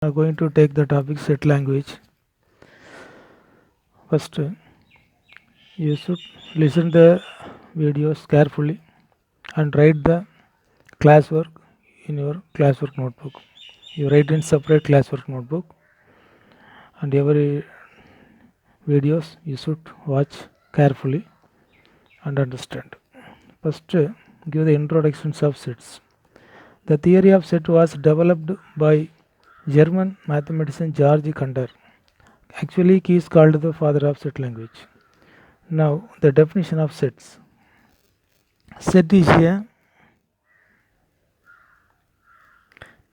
are going to take the topic set language. First, you should listen the videos carefully and write the classwork in your classwork notebook. You write in separate classwork notebook, and every videos you should watch carefully and understand. First, give the introductions of sets. The theory of set was developed by German mathematician George Cantor. Actually, he is called the father of set language. Now, the definition of sets. Set is a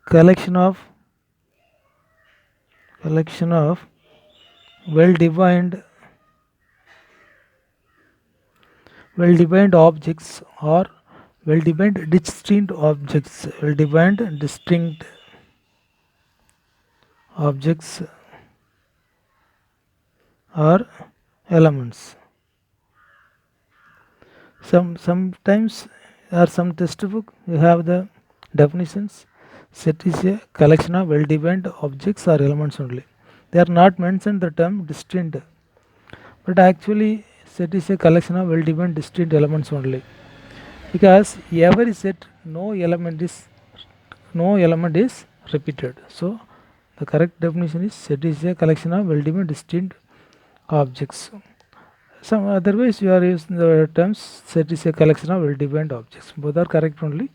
collection of well-defined objects or well-defined distinct objects. Well-defined distinct objects or elements. Sometimes or some textbook you have the definitions. Set is a collection of well-defined objects or elements only. They are not mentioned the term distinct, but actually set is a collection of well-defined distinct elements only, because every set no element is repeated. So the correct definition is set is a collection of well-defined distinct objects. Some otherwise you are using the terms set is a collection of well-defined objects. Both are correct only,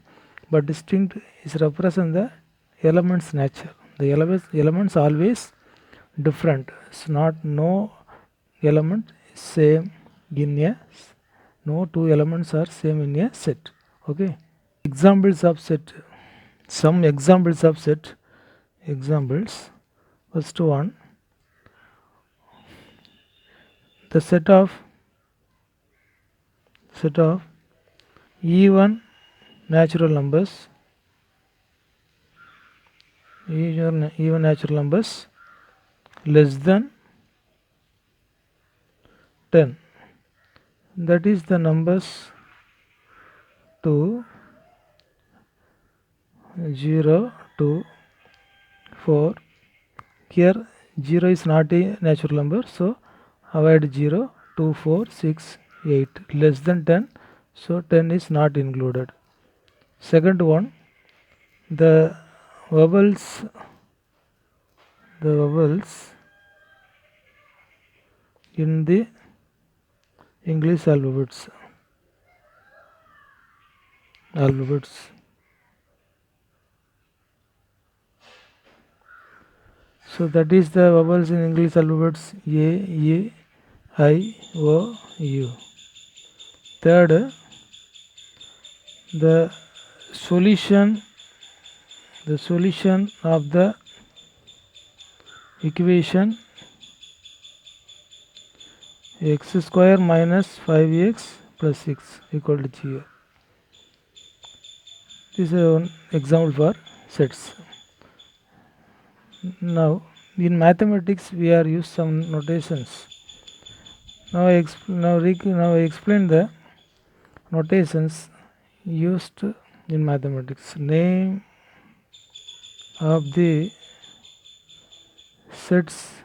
but distinct is represent the elements nature. The elements always different. It's not no element is same in a no two elements are same in a set. Okay. Examples of set. Some examples of set. Examples. First one, the set of even natural numbers, even natural numbers less than 10. That is the numbers 2, 0, 2, 4. Here 0 is not a natural number, so avoid 0, 2, 4, 6, 8. Less than 10, so 10 is not included. Second one, the vowels in the English alphabets. So that is the vowels in English alphabets: A, E, I, O, U. Third, the solution of the equation x square minus 5x plus 6 equal to 0. This is an example for sets. Now in mathematics we are use some notations. Now I explain the notations used in mathematics. Name of the sets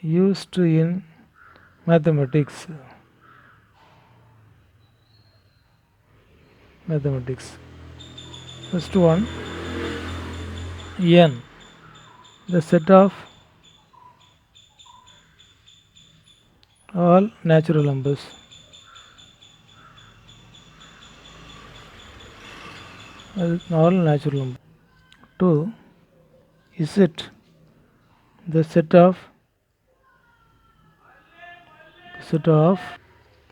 used in mathematics. First one, n, the set of all natural numbers. All natural numbers. 2, is it the set of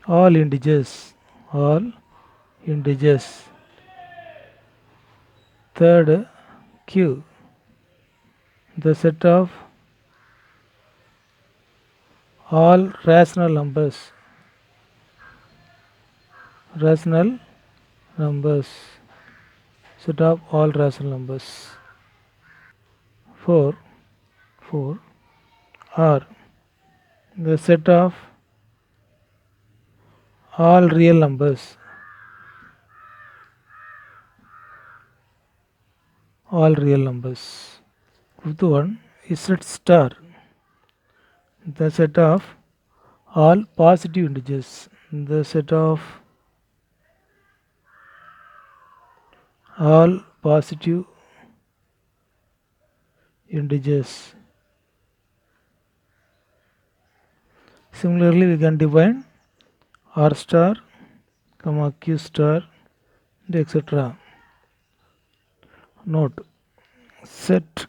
all integers. Third, q, the set of all rational numbers. Set of all rational numbers. 4, r, the set of all real numbers. Fifth one is set star, the set of all positive integers. The set of all positive integers. Similarly, we can define R star, comma Q star, and etc. Note: sets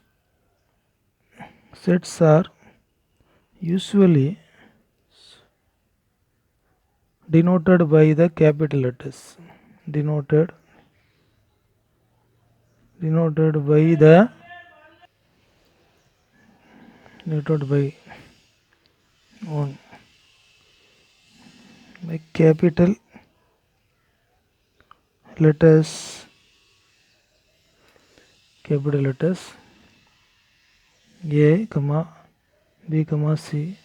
are usually denoted by the capital letters. Denoted by one by capital letters. A, comma B, comma C,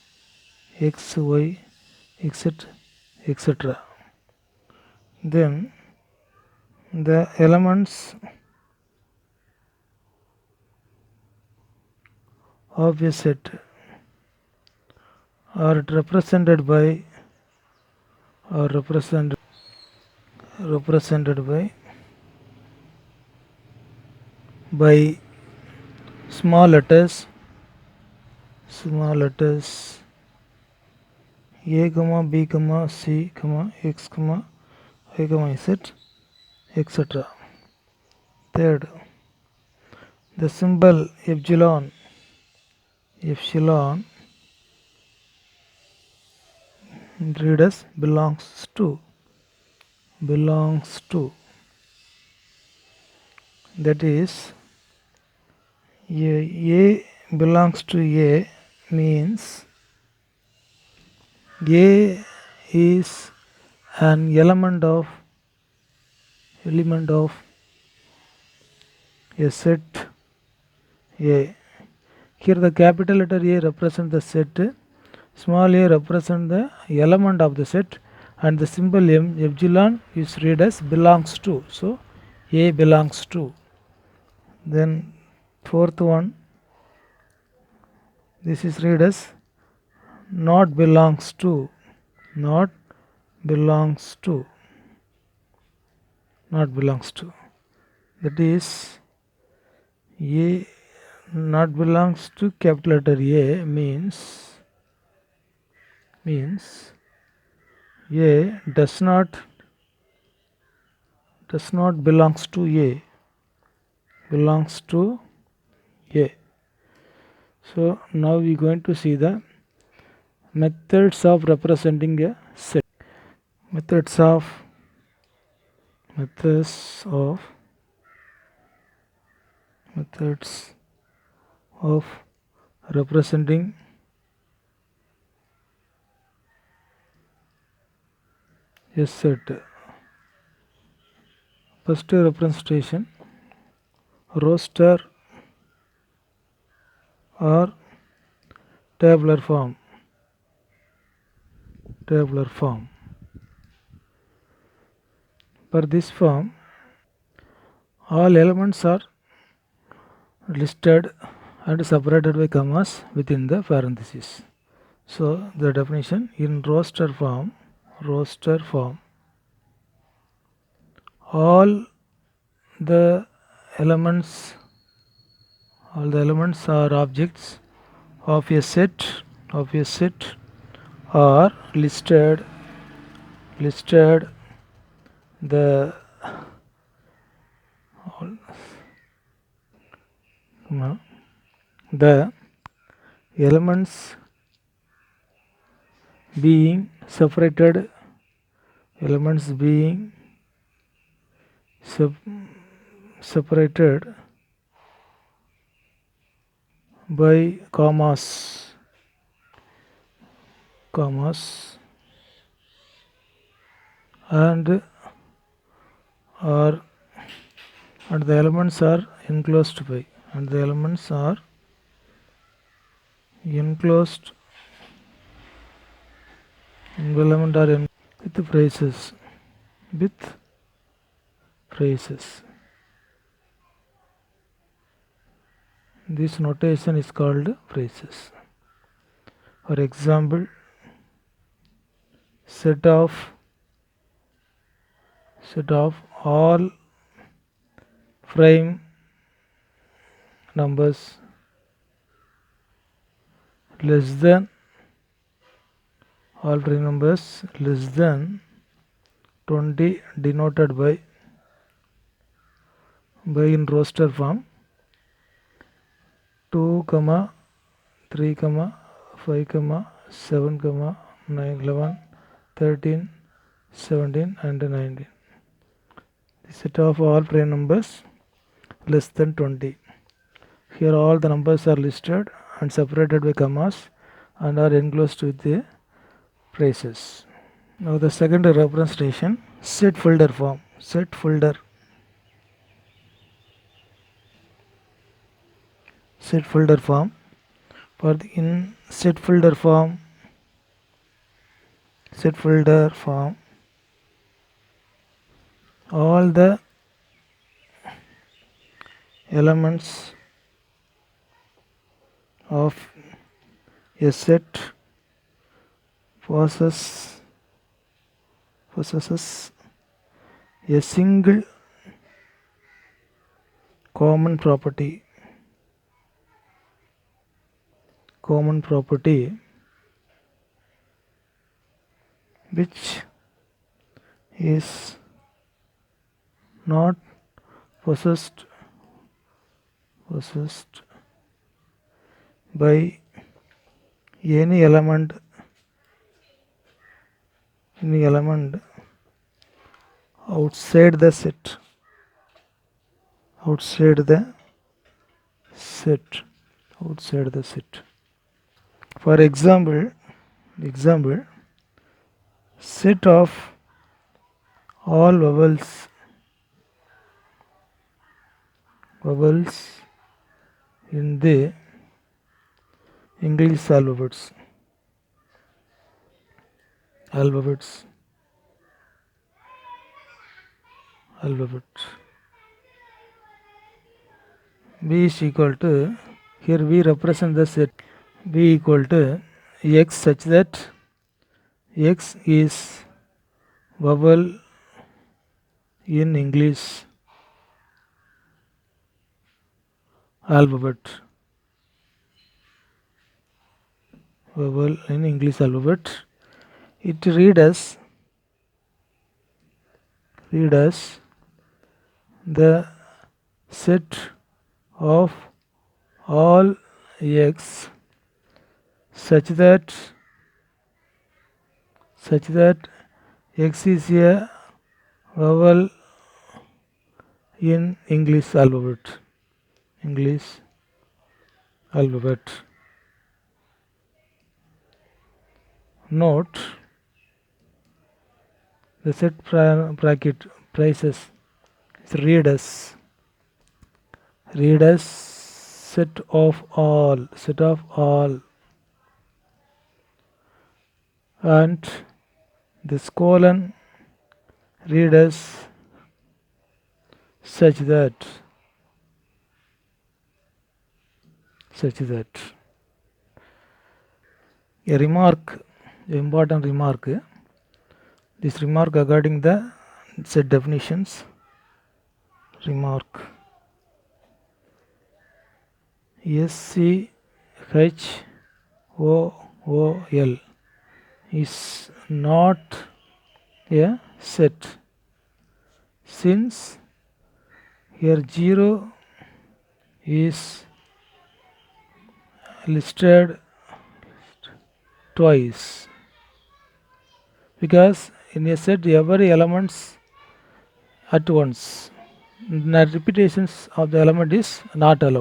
X, Y, etc. Then the elements of a set are represented by small letters A, comma B, comma C, comma X, comma Y, comma Z, etc. Third, the symbol epsilon read as belongs to, that is A belongs to A means A is an element of a set A. Here the capital letter A represents the set, small a represents the element of the set, and the symbol epsilon is read as belongs to. So A belongs to. Then fourth one, this is read as not belongs to. That is A not belongs to capital letter A means A does not belongs to A. So now we are going to see the methods of representing a set. Methods of representing a set. First representation, roster or tabular form. For this form, all elements are listed and separated by commas within the parentheses. So the definition: in roster form, all the elements are objects of a set are listed. The elements being separated by commas and the elements are enclosed by with phrases. This notation is called phrases. For example, set of all prime numbers less than all prime numbers less than 20 denoted by in roster form 2, 3, 5, 7, 9, 11, 13, 17 and 19. The set of all prime numbers less than 20. Here all the numbers are listed and separated by commas and are enclosed with the braces. Now the second representation, set folder form. Set folder form. For the in set folder form all the elements of a set possesses a single common property which is not possessed by any element outside the set. For example, set of all vowels in the English alphabets. B is equal to, here we represent the set B equal to X such that X is vowel in English alphabet. It read as the set of all X such that X is a vowel in English alphabet. Note the set bracket prices read as set of all and this colon read as such that a remark, important remark. This remark regarding the set definitions. Remark SCHOOL is not a set since here 0 is listed twice, because in a set every elements at once. The repetitions of the element is not allowed.